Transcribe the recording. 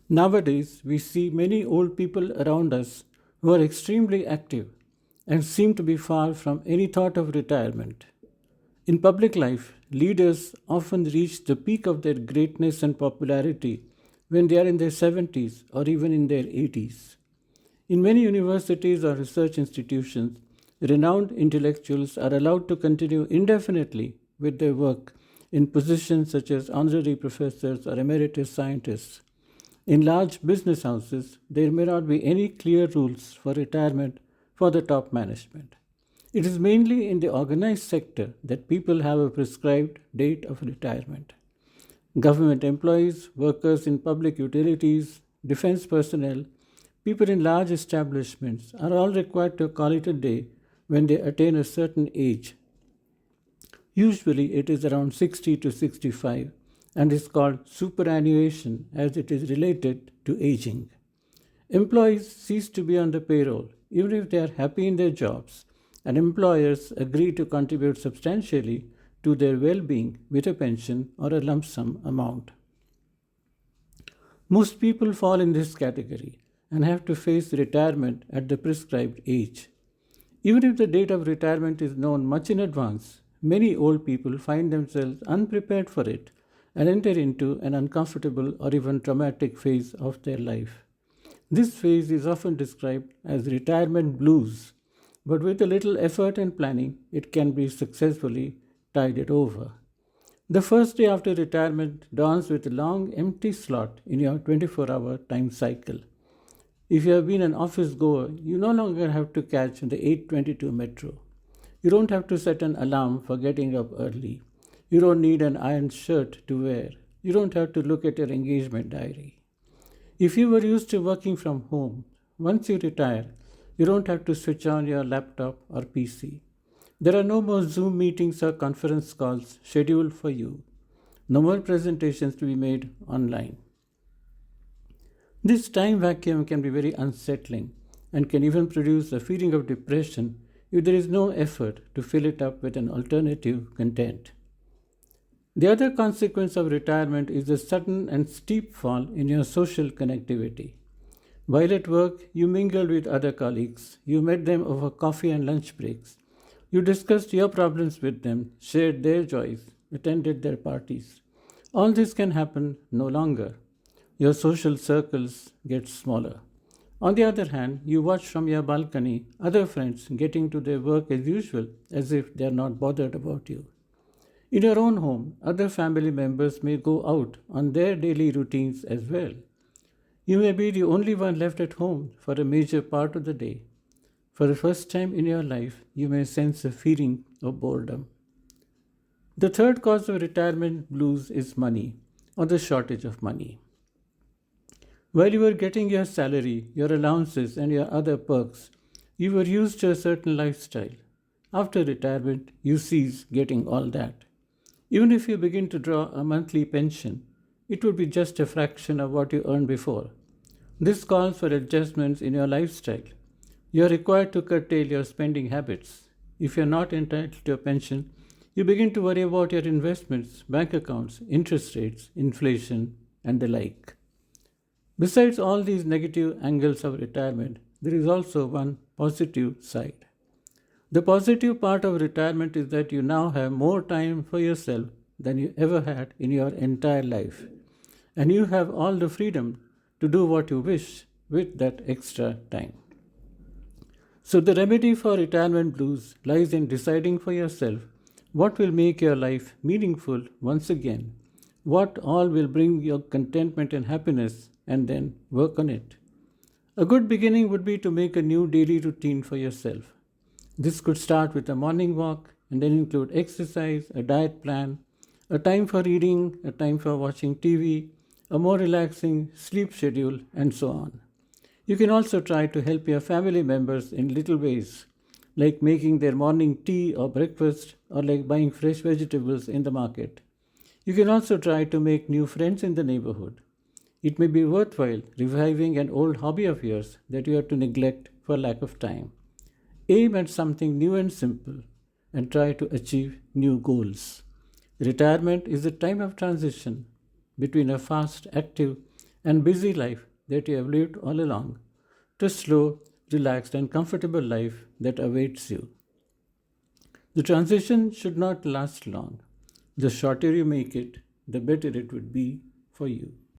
Nowadays, we see many old people around us who are extremely active and seem to be far from any thought of retirement. In public life, leaders often reach the peak of their greatness and popularity when they are in their 70s or even in their 80s. In many universities or research institutions, renowned intellectuals are allowed to continue indefinitely with their work in positions such as honorary professors or emeritus scientists. In large business houses, there may not be any clear rules for retirement for the top management. It is mainly in the organized sector that people have a prescribed date of retirement. Government employees, workers in public utilities, defense personnel, people in large establishments are all required to call it a day when they attain a certain age. Usually it is around 60 to 65 and is called superannuation as it is related to aging. Employees cease to be on the payroll even if they are happy in their jobs, and employers agree to contribute substantially to their well being with a pension or a lump sum amount. Most people fall in this category and have to face retirement at the prescribed age. Even if the date of retirement is known much in advance, many old people find themselves unprepared for it and enter into an uncomfortable or even traumatic phase of their life. This phase is often described as retirement blues, but with a little effort and planning, it can be successfully tided over. The first day after retirement dawns with a long empty slot in your 24-hour time cycle. If you have been an office goer, you no longer have to catch the 8:22 metro. You don't have to set an alarm for getting up early. You don't need an ironed shirt to wear. You don't have to look at your engagement diary. If you were used to working from home, once you retire, you don't have to switch on your laptop or PC. There are no more Zoom meetings or conference calls scheduled for you. No more presentations to be made online. This time vacuum can be very unsettling and can even produce a feeling of depression if there is no effort to fill it up with an alternative content. The other consequence of retirement is the sudden and steep fall in your social connectivity. While at work, you mingled with other colleagues, you met them over coffee and lunch breaks. You discussed your problems with them, shared their joys, attended their parties. All this can happen no longer. Your social circles get smaller. On the other hand, you watch from your balcony other friends getting to their work as usual, as if they are not bothered about you. In your own home, other family members may go out on their daily routines as well. You may be the only one left at home for a major part of the day. For the first time in your life, you may sense a feeling of boredom. The third cause of retirement blues is money, or the shortage of money. While you were getting your salary, your allowances, and your other perks, you were used to a certain lifestyle. After retirement, you cease getting all that. Even if you begin to draw a monthly pension, it would be just a fraction of what you earned before. This calls for adjustments in your lifestyle. You are required to curtail your spending habits. If you are not entitled to a pension, you begin to worry about your investments, bank accounts, interest rates, inflation, and the like. Besides all these negative angles of retirement, there is also one positive side. The positive part of retirement is that you now have more time for yourself than you ever had in your entire life. And you have all the freedom to do what you wish with that extra time. So, the remedy for retirement blues lies in deciding for yourself what will make your life meaningful once again, what all will bring you contentment and happiness, and then work on it. A good beginning would be to make a new daily routine for yourself. This could start with a morning walk and then include exercise, a diet plan, a time for reading, a time for watching TV, a more relaxing sleep schedule, and so on. You can also try to help your family members in little ways, like making their morning tea or breakfast, or like buying fresh vegetables in the market. You can also try to make new friends in the neighborhood. It may be worthwhile reviving an old hobby of yours that you had to neglect for lack of time. Aim at something new and simple and try to achieve new goals. Retirement is a time of transition between a fast, active, and busy life that you have lived all along to slow, relaxed, and comfortable life that awaits you. The transition should not last long. The shorter you make it, the better it would be for you.